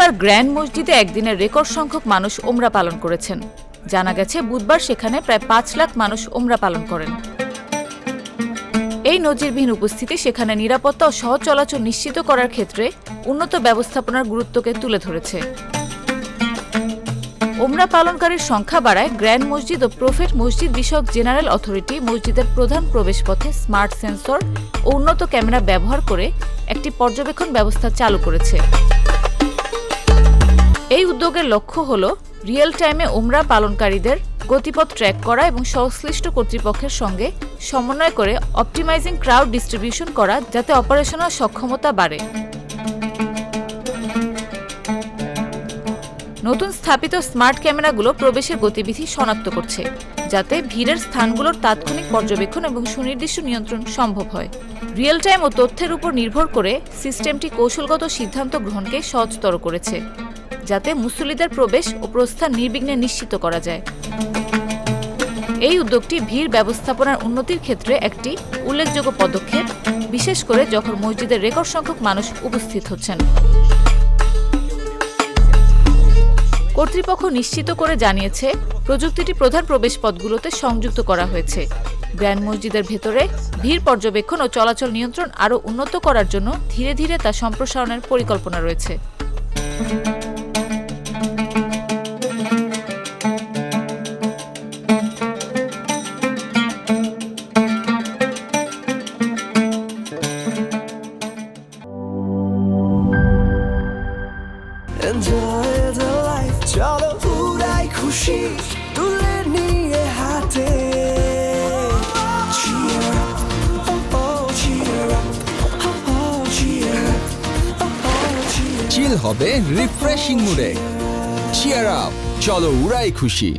মক্কার গ্র্যান্ড মসজিদে একদিনের রেকর্ড সংখ্যক মানুষ ওমরা পালন করেছেন। জানা গেছে বুধবার সেখানে প্রায় ৫ লাখ মানুষ ওমরা পালন করেন। এই নজিরবিহীন উপস্থিতি সেখানে নিরাপত্তা ও সহজ চলাচল নিশ্চিত করার ক্ষেত্রে উন্নত ব্যবস্থাপনার গুরুত্বকে তুলে ধরেছে। ওমরা পালনকারীর সংখ্যা বাড়ায় গ্র্যান্ড মসজিদ ও প্রফেট মসজিদ বিষয়ক জেনারেল অথরিটি মসজিদের প্রধান প্রবেশপথে স্মার্ট সেন্সর ও উন্নত ক্যামেরা ব্যবহার করে একটি পর্যবেক্ষণ ব্যবস্থা চালু করেছে। এই উদ্যোগের লক্ষ্য হল রিয়েল টাইমে ওমরা পালনকারীদের গতিপথ ট্র্যাক করা এবং সংশ্লিষ্ট কর্তৃপক্ষের সঙ্গে সমন্বয় করে অপটিমাইজিং ক্রাউড ডিস্ট্রিবিউশন করা, যাতে অপারেশনাল সক্ষমতা বাড়ে। নতুন স্থাপিত স্মার্ট ক্যামেরাগুলো প্রবেশের গতিবিধি শনাক্ত করছে, যাতে ভিড়ের স্থানগুলোর তাৎক্ষণিক পর্যবেক্ষণ এবং সুনির্দিষ্ট নিয়ন্ত্রণ সম্ভব হয়। রিয়েল টাইম ও তথ্যের উপর নির্ভর করে সিস্টেমটি কৌশলগত সিদ্ধান্ত গ্রহণকে সহজতর করেছে, যাতে মুসল্লিদের প্রবেশ ও প্রস্থান নির্বিঘ্নে নিশ্চিত করা যায়। এই উদ্যোগটি ভিড় ব্যবস্থাপনার উন্নতির ক্ষেত্রে একটি উল্লেখযোগ্য পদক্ষেপ, বিশেষ করে যখন মসজিদের রেকর্ড সংখ্যক মানুষ উপস্থিত হচ্ছেন। কর্তৃপক্ষ নিশ্চিত করে জানিয়েছে, প্রযুক্তিটি প্রধান প্রবেশপথগুলোতে সংযুক্ত করা হয়েছে। গ্র্যান্ড মসজিদের ভেতরে ভিড় পর্যবেক্ষণ ও চলাচল নিয়ন্ত্রণ আরও উন্নত করার জন্য ধীরে ধীরে তা সম্প্রসারণের পরিকল্পনা রয়েছে। Enjoy the life, চলো উড়াই খুশি তুলে নিয়ে হাতে। Cheer up, oh oh, cheer up, oh oh, cheer up, oh oh, cheer up. চিল হবে রিফ্রেশিং মুডে। চিয়ার আপ, চলো উড়াই খুশি।